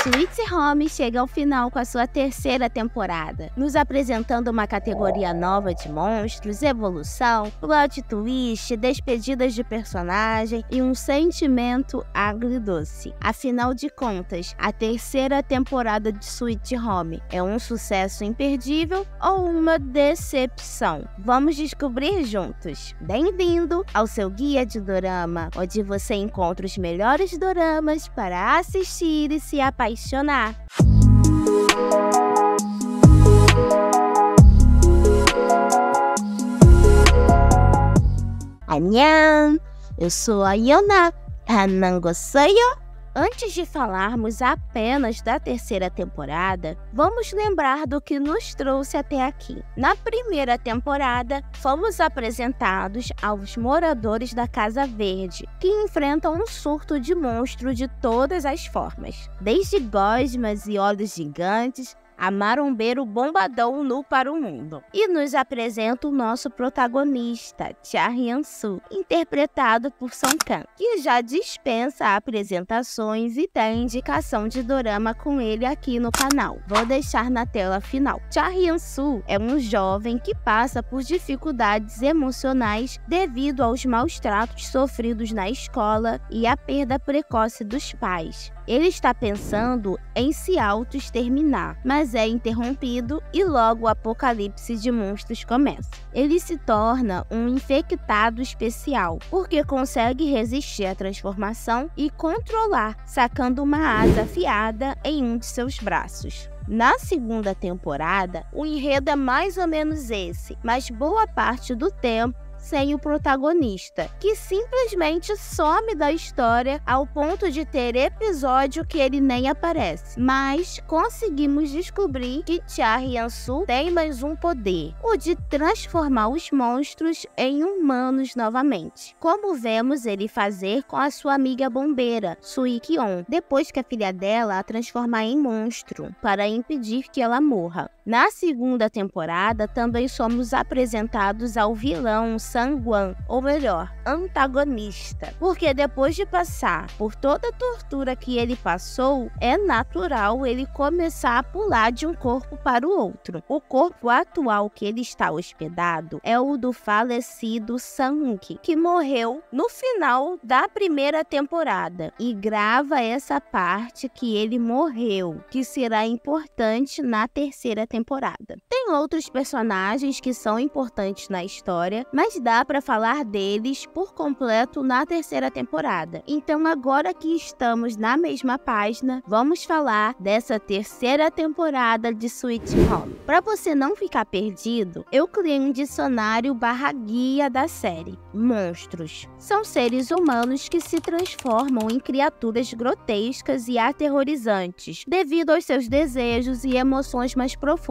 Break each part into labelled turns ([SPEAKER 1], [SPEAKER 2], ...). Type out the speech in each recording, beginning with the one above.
[SPEAKER 1] Sweet Home chega ao final com a sua terceira temporada, nos apresentando uma categoria nova de monstros, evolução, plot twist, despedidas de personagem e um sentimento agridoce. Afinal de contas, a terceira temporada de Sweet Home é um sucesso imperdível ou uma decepção? Vamos descobrir juntos. Bem-vindo ao seu guia de dorama, onde você encontra os melhores doramas para assistir e se apaixonar. Annyeong! Eu sou a Yona, Hanangoseyo. Antes de falarmos apenas da terceira temporada, vamos lembrar do que nos trouxe até aqui. Na primeira temporada, fomos apresentados aos moradores da Casa Verde, que enfrentam um surto de monstro de todas as formas, desde gosmas e olhos gigantes, a marombeiro bombadão nu para o mundo. E nos apresenta o nosso protagonista, Cha Hyun-soo, interpretado por Song Kang, que já dispensa apresentações e tem indicação de dorama com ele aqui no canal. Vou deixar na tela final. Cha Hyun-soo é um jovem que passa por dificuldades emocionais devido aos maus tratos sofridos na escola e à perda precoce dos pais. Ele está pensando em se auto-exterminar, mas é interrompido e logo o apocalipse de monstros começa. Ele se torna um infectado especial, porque consegue resistir à transformação e controlar, sacando uma asa afiada em um de seus braços. Na segunda temporada, o enredo é mais ou menos esse, mas boa parte do tempo sem o protagonista, que simplesmente some da história ao ponto de ter episódio que ele nem aparece. Mas conseguimos descobrir que Cha Hyun-soo tem mais um poder, o de transformar os monstros em humanos novamente, como vemos ele fazer com a sua amiga bombeira, Soo Ki-on, depois que a filha dela a transformar em monstro, para impedir que ela morra. Na segunda temporada, também somos apresentados ao vilão Sang-won, ou melhor, antagonista, porque depois de passar por toda a tortura que ele passou, é natural ele começar a pular de um corpo para o outro. O corpo atual que ele está hospedado é o do falecido Sang-ki, que morreu no final da primeira temporada, e grava essa parte que ele morreu, que será importante na terceira temporada. Tem outros personagens que são importantes na história, mas dá para falar deles por completo na terceira temporada. Então agora que estamos na mesma página, vamos falar dessa terceira temporada de Sweet Home. Para você não ficar perdido, eu criei um dicionário /guia da série. Monstros são seres humanos que se transformam em criaturas grotescas e aterrorizantes devido aos seus desejos e emoções mais profundos.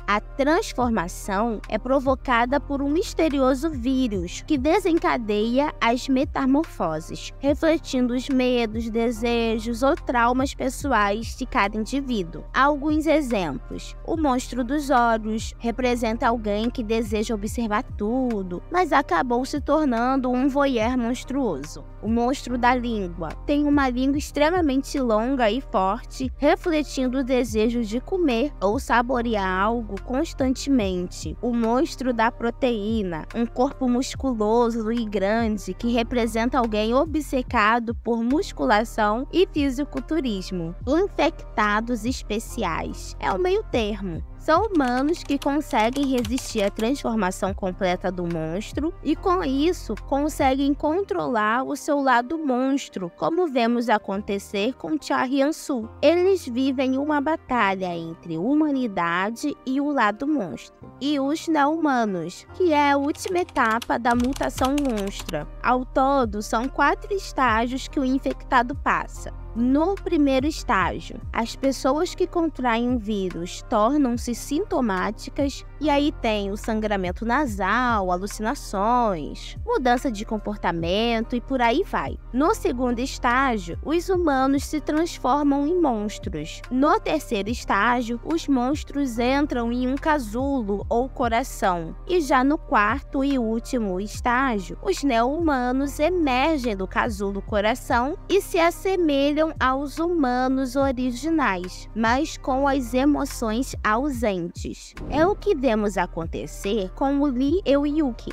[SPEAKER 1] A transformação é provocada por um misterioso vírus que desencadeia as metamorfoses, refletindo os medos, desejos ou traumas pessoais de cada indivíduo. Alguns exemplos: o monstro dos olhos representa alguém que deseja observar tudo, mas acabou se tornando um voyeur monstruoso. O monstro da língua tem uma língua extremamente longa e forte, refletindo o desejo de comer ou saborear algo constantemente. O monstro da proteína, um corpo musculoso e grande que representa alguém obcecado por musculação e fisiculturismo. Infectados especiais é o meio termo. São humanos que conseguem resistir à transformação completa do monstro e, com isso, conseguem controlar o seu lado monstro, como vemos acontecer com Cha Hyun-soo. Eles vivem uma batalha entre humanidade e o lado monstro, e os não-humanos, que é a última etapa da mutação monstra. Ao todo, são 4 estágios que o infectado passa. No primeiro estágio, as pessoas que contraem o vírus tornam-se sintomáticas e aí tem o sangramento nasal, alucinações, mudança de comportamento e por aí vai. No segundo estágio, os humanos se transformam em monstros. No terceiro estágio, os monstros entram em um casulo ou coração. E já no quarto e último estágio, os neo-humanos emergem do casulo coração e se assemelham olham aos humanos originais, mas com as emoções ausentes. É o que vemos acontecer com o Lee Eui-yuki.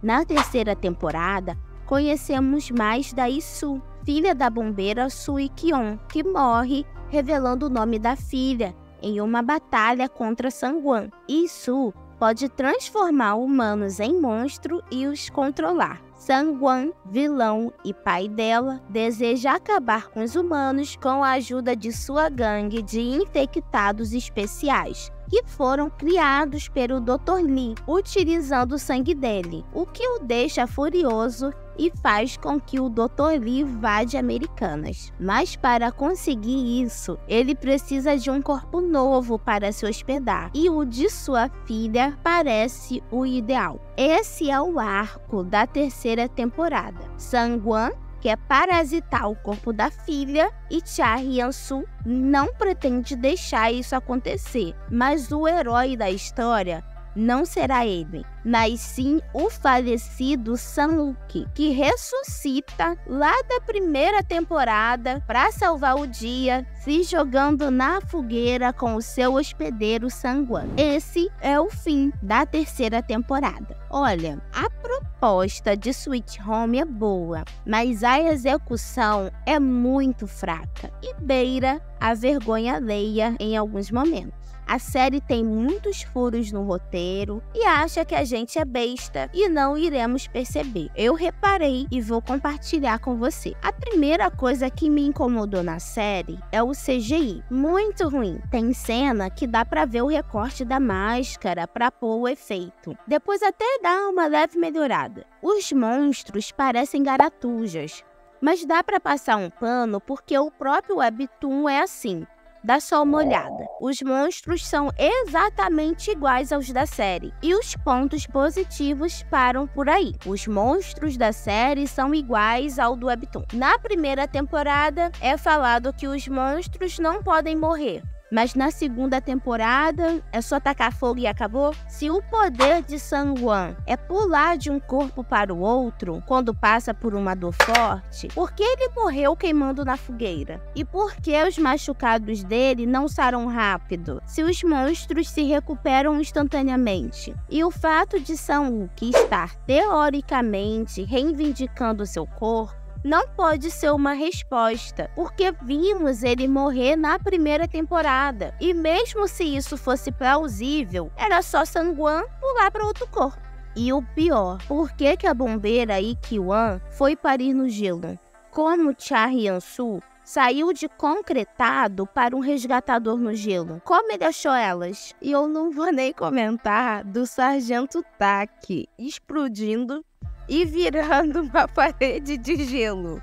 [SPEAKER 1] Na terceira temporada, conhecemos mais da Isu, filha da bombeira Sui Kyon, que morre revelando o nome da filha em uma batalha contra Sangwon. Isu pode transformar humanos em monstro e os controlar. Sangwon, vilão e pai dela, deseja acabar com os humanos com a ajuda de sua gangue de infectados especiais, que foram criados pelo Dr. Lee, utilizando o sangue dele, o que o deixa furioso e faz com que o Dr. Lee vá de Americanas. Mas para conseguir isso, ele precisa de um corpo novo para se hospedar, e o de sua filha parece o ideal. Esse é o arco da terceira temporada. Sangwon quer parasitar o corpo da filha e Cha Hyun-soo não pretende deixar isso acontecer, mas o herói da história não será ele, mas sim o falecido San-wook, que ressuscita lá da primeira temporada para salvar o dia, se jogando na fogueira com o seu hospedeiro Sangwon. Esse é o fim da terceira temporada. Olha, a proposta de Sweet Home é boa, mas a execução é muito fraca e beira a vergonha alheia em alguns momentos. A série tem muitos furos no roteiro e acha que a gente é besta e não iremos perceber. Eu reparei e vou compartilhar com você. A primeira coisa que me incomodou na série é o CGI, muito ruim. Tem cena que dá pra ver o recorte da máscara pra pôr o efeito. Depois até dá uma leve melhorada. Os monstros parecem garatujas, mas dá pra passar um pano porque o próprio webtoon é assim. Dá só uma olhada. Os monstros são exatamente iguais aos da série. E os pontos positivos param por aí. Os monstros da série são iguais ao do webtoon. Na primeira temporada, é falado que os monstros não podem morrer. Mas na segunda temporada, é só tacar fogo e acabou? Se o poder de Sangwon é pular de um corpo para o outro quando passa por uma dor forte, por que ele morreu queimando na fogueira? E por que os machucados dele não saram rápido, se os monstros se recuperam instantaneamente? E o fato de San-wook estar teoricamente reivindicando seu corpo não pode ser uma resposta, porque vimos ele morrer na primeira temporada. E mesmo se isso fosse plausível, era só Sangwon pular para outro corpo. E o pior, por que a bombeira Iki-wan foi parir no gelo? Como Cha Hyun-soo saiu de concretado para um resgatador no gelo? Como ele achou elas? E eu não vou nem comentar do Sargento Tak explodindo e virando uma parede de gelo.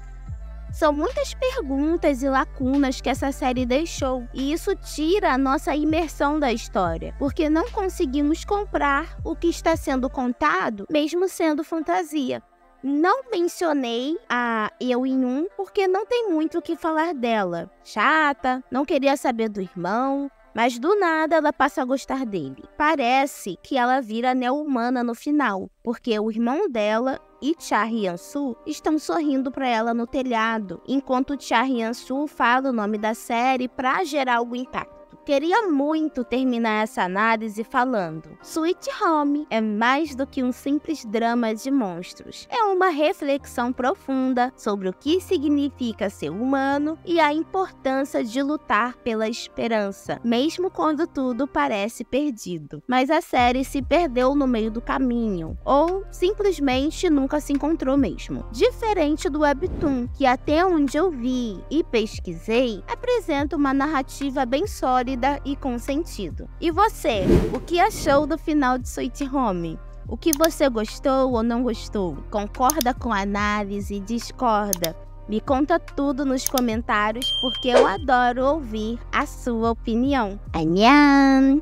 [SPEAKER 1] São muitas perguntas e lacunas que essa série deixou, e isso tira a nossa imersão da história, porque não conseguimos comprar o que está sendo contado, mesmo sendo fantasia. Não mencionei a Eui-un porque não tem muito o que falar dela. Chata, não queria saber do irmão, mas do nada ela passa a gostar dele. Parece que ela vira neo-humana no final, porque o irmão dela e Cha Hyun-soo estão sorrindo para ela no telhado, enquanto Cha Hyun-soo fala o nome da série para gerar algum impacto. Queria muito terminar essa análise falando: Sweet Home é mais do que um simples drama de monstros. É uma reflexão profunda sobre o que significa ser humano e a importância de lutar pela esperança, mesmo quando tudo parece perdido. Mas a série se perdeu no meio do caminho, ou simplesmente nunca se encontrou mesmo. Diferente do webtoon, que até onde eu vi e pesquisei, apresenta uma narrativa bem sólida e com sentido. E você, o que achou do final de Sweet Home? O que você gostou ou não gostou? Concorda com a análise? Discorda? Me conta tudo nos comentários, porque eu adoro ouvir a sua opinião. Annyeong!